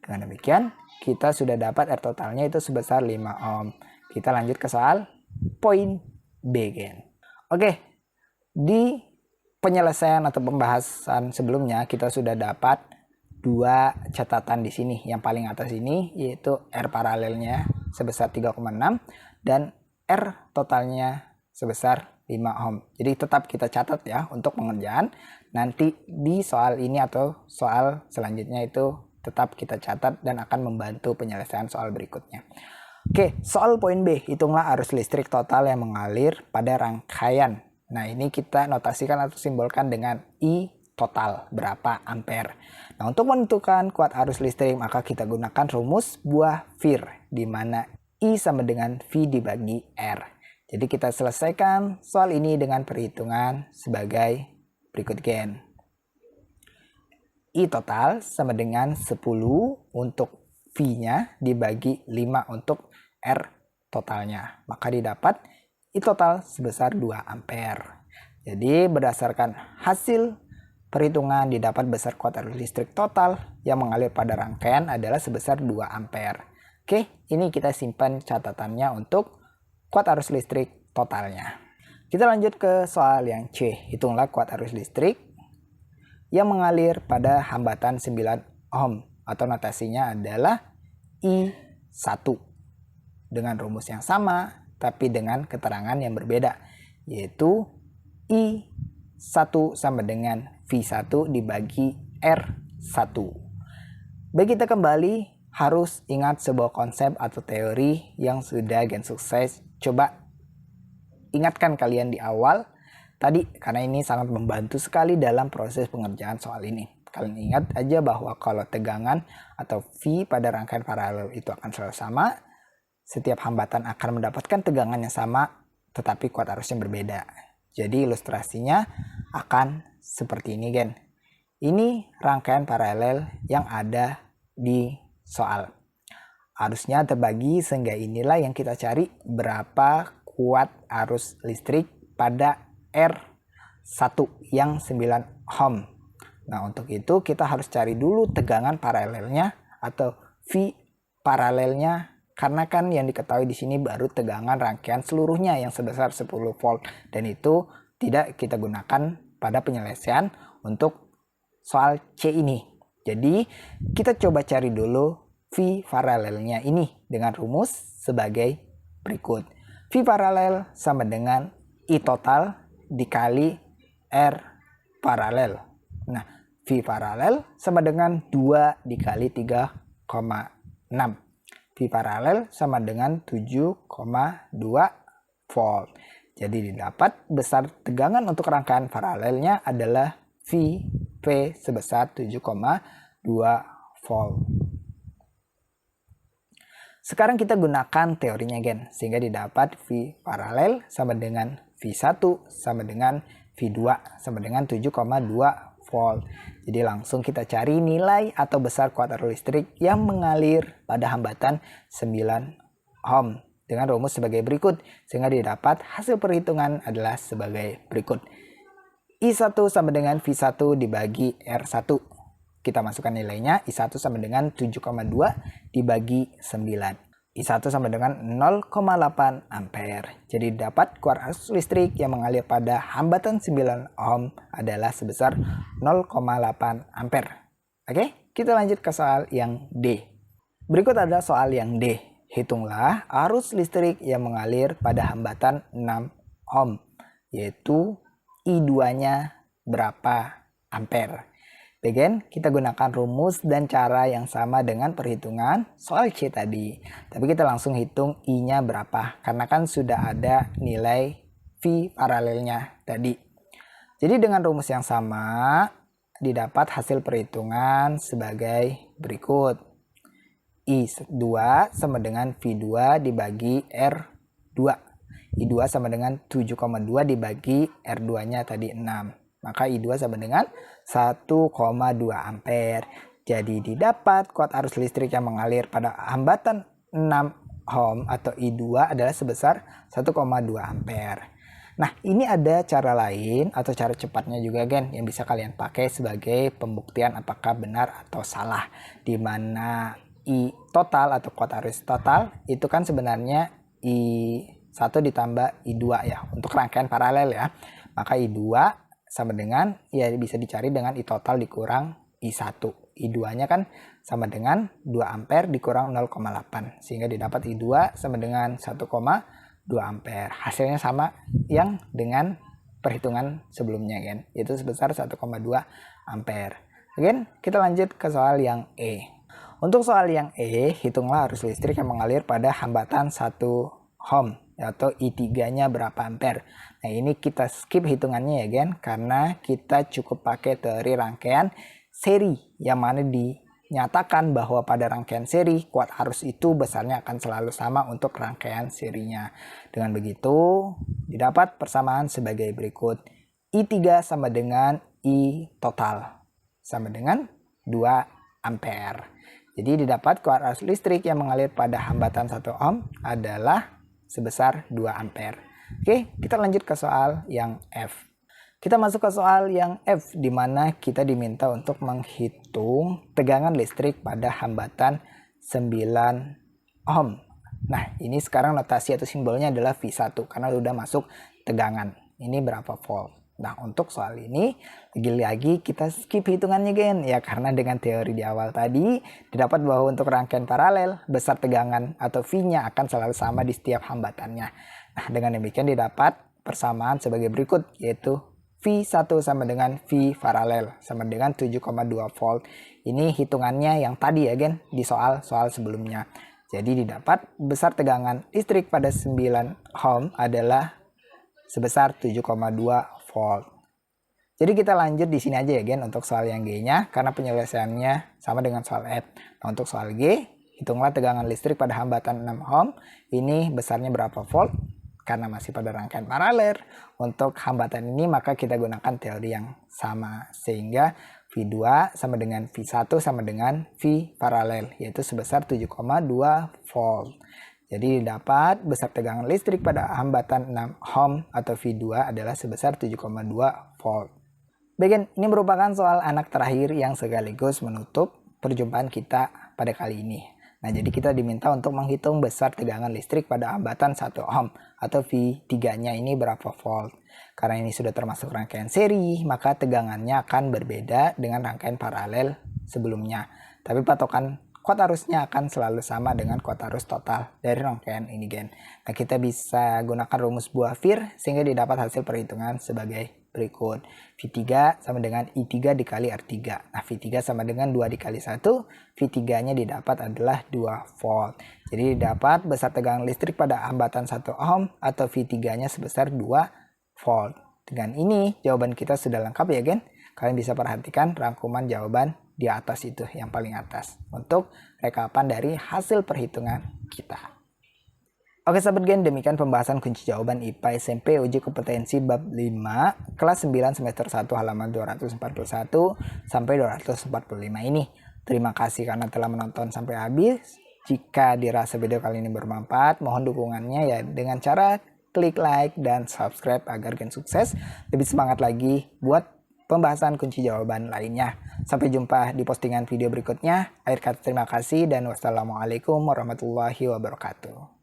Dengan demikian, kita sudah dapat R totalnya itu sebesar 5 ohm. Kita lanjut ke soal poin B, gen. Oke, di penyelesaian atau pembahasan sebelumnya kita sudah dapat 2 catatan di sini. Yang paling atas ini yaitu R paralelnya sebesar 3,6 dan R totalnya sebesar 5 ohm. Jadi tetap kita catat ya untuk pengerjaan. Nanti di soal ini atau soal selanjutnya itu tetap kita catat dan akan membantu penyelesaian soal berikutnya. Oke, soal poin B. Hitunglah arus listrik total yang mengalir pada rangkaian. Nah, ini kita notasikan atau simbolkan dengan I total, berapa ampere. Nah, untuk menentukan kuat arus listrik maka kita gunakan rumus buah Fir, di mana I sama dengan V dibagi R. Jadi kita selesaikan soal ini dengan perhitungan sebagai berikut, gen. I total sama dengan 10 untuk V-nya dibagi 5 untuk R totalnya. Maka didapat I total sebesar 2 ampere. Jadi berdasarkan hasil perhitungan didapat besar kuat arus listrik total yang mengalir pada rangkaian adalah sebesar 2 ampere. Oke, ini kita simpan catatannya untuk kuat arus listrik totalnya. Kita lanjut ke soal yang C. Hitunglah kuat arus listrik yang mengalir pada hambatan 9 ohm atau notasinya adalah I1 dengan rumus yang sama tapi dengan keterangan yang berbeda, yaitu I1 sama dengan V1 dibagi R1. Baik, kita kembali harus ingat sebuah konsep atau teori yang sudah gen sukses. Coba ingatkan kalian di awal tadi, karena ini sangat membantu sekali dalam proses pengerjaan soal ini. Kalian ingat aja bahwa kalau tegangan atau V pada rangkaian paralel itu akan selalu sama, setiap hambatan akan mendapatkan tegangan yang sama, tetapi kuat arusnya berbeda. Jadi ilustrasinya akan seperti ini, Gen. Ini rangkaian paralel yang ada di soal. Arusnya terbagi sehingga inilah yang kita cari berapa kuat arus listrik pada R1 yang 9 ohm. Nah, untuk itu kita harus cari dulu tegangan paralelnya atau V paralelnya, karena kan yang diketahui di sini baru tegangan rangkaian seluruhnya yang sebesar 10 volt, dan itu tidak kita gunakan pada penyelesaian untuk soal C ini. Jadi kita coba cari dulu V paralelnya ini dengan rumus sebagai berikut. V paralel sama dengan I total dikali R paralel. Nah, V paralel sama dengan 2 dikali 3,6. V paralel sama dengan 7,2 volt. Jadi didapat besar tegangan untuk rangkaian paralelnya adalah Vp sebesar 7,2 volt. Sekarang kita gunakan teorinya, Gen, sehingga didapat V paralel sama dengan V1 sama dengan V2 sama dengan 7,2 volt. Jadi langsung kita cari nilai atau besar kuat arus listrik yang mengalir pada hambatan 9 ohm dengan rumus sebagai berikut, sehingga didapat hasil perhitungan adalah sebagai berikut. I1 sama dengan V1 dibagi R1. Kita masukkan nilainya, I1 sama dengan 7,2 dibagi 9. I1 sama dengan 0,8 ampere. Jadi dapat kuat arus listrik yang mengalir pada hambatan 9 ohm adalah sebesar 0,8 ampere. Oke, kita lanjut ke soal yang D. Berikut ada soal yang D. Hitunglah arus listrik yang mengalir pada hambatan 6 ohm, yaitu I2-nya berapa ampere. Again, kita gunakan rumus dan cara yang sama dengan perhitungan soal C tadi. Tapi kita langsung hitung I-nya berapa, karena kan sudah ada nilai V paralelnya tadi. Jadi dengan rumus yang sama, didapat hasil perhitungan sebagai berikut. I2 sama dengan V2 dibagi R2. I2 sama dengan 7,2 dibagi R2-nya tadi 6. Maka I2 sama dengan 1,2 ampere. Jadi didapat kuat arus listrik yang mengalir pada hambatan 6 ohm atau I2 adalah sebesar 1,2 ampere. Nah, ini ada cara lain atau cara cepatnya juga, Gen, yang bisa kalian pakai sebagai pembuktian apakah benar atau salah. Di mana I total atau kuat arus total itu kan sebenarnya I1 ditambah I2 ya, untuk rangkaian paralel ya. Maka I2 sama dengan, ya bisa dicari dengan I total dikurang I1. I2-nya kan sama dengan 2 ampere dikurang 0,8. Sehingga didapat I2 sama dengan 1,2 ampere. Hasilnya sama yang dengan perhitungan sebelumnya, kan, yaitu sebesar 1,2 ampere. Again, kita lanjut ke soal yang E. Untuk soal yang E, hitunglah arus listrik yang mengalir pada hambatan 1 ohm atau I3-nya berapa ampere. Nah, ini kita skip hitungannya ya, Gen, karena kita cukup pakai teori rangkaian seri yang mana dinyatakan bahwa pada rangkaian seri kuat arus itu besarnya akan selalu sama untuk rangkaian serinya. Dengan begitu, didapat persamaan sebagai berikut. I3 sama dengan I total sama dengan 2 ampere. Jadi didapat kuat arus listrik yang mengalir pada hambatan 1 ohm adalah sebesar 2 ampere. Oke, kita lanjut ke soal yang F. Kita masuk ke soal yang F, di mana kita diminta untuk menghitung tegangan listrik pada hambatan 9 ohm. Nah, ini sekarang notasi atau simbolnya adalah V1 karena sudah masuk tegangan. Ini berapa volt? Nah, untuk soal ini lagi-lagi kita skip hitungannya, Gen, ya, karena dengan teori di awal tadi didapat bahwa untuk rangkaian paralel besar tegangan atau V-nya akan selalu sama di setiap hambatannya. Nah, dengan demikian didapat persamaan sebagai berikut, yaitu V1 sama dengan V paralel sama dengan 7,2 volt. Ini hitungannya yang tadi ya, Gen, di soal-soal sebelumnya. Jadi didapat besar tegangan listrik pada 9 ohm adalah sebesar 7,2 volt. Jadi kita lanjut di sini aja ya Gen untuk soal yang G-nya karena penyelesaiannya sama dengan soal F. Nah, untuk soal G, hitunglah tegangan listrik pada hambatan 6 ohm. Ini besarnya berapa volt? Karena masih pada rangkaian paralel. Untuk hambatan ini maka kita gunakan teori yang sama. Sehingga V2 sama dengan V1 sama dengan V paralel, yaitu sebesar 7,2 volt. Jadi dapat besar tegangan listrik pada hambatan 6 ohm atau V2 adalah sebesar 7,2 volt. Bagian ini merupakan soal anak terakhir yang sekaligus menutup perjumpaan kita pada kali ini. Nah, jadi kita diminta untuk menghitung besar tegangan listrik pada hambatan 1 ohm atau V3-nya ini berapa volt. Karena ini sudah termasuk rangkaian seri, maka tegangannya akan berbeda dengan rangkaian paralel sebelumnya. Tapi patokan kuot arusnya akan selalu sama dengan kuot arus total dari rangkaian ini Gen. Nah, kita bisa gunakan rumus buah Fir sehingga didapat hasil perhitungan sebagai berikut. V3 sama dengan I3 dikali R3. Nah, V3 sama dengan 2 dikali 1. V3-nya didapat adalah 2 volt. Jadi dapat besar tegangan listrik pada hambatan 1 ohm atau V3-nya sebesar 2 volt. Dengan ini jawaban kita sudah lengkap ya Gen. Kalian bisa perhatikan rangkuman jawaban di atas itu, yang paling atas. Untuk rekapan dari hasil perhitungan kita. Oke sahabat Gen, demikian pembahasan kunci jawaban IPA SMP uji kompetensi bab 5 kelas 9 semester 1 halaman 241 sampai 245 ini. Terima kasih karena telah menonton sampai habis. Jika dirasa video kali ini bermanfaat, mohon dukungannya ya dengan cara klik like dan subscribe agar Gen sukses lebih semangat lagi buat pembahasan kunci jawaban lainnya. Sampai jumpa di postingan video berikutnya. Akhir kata terima kasih dan wassalamualaikum warahmatullahi wabarakatuh.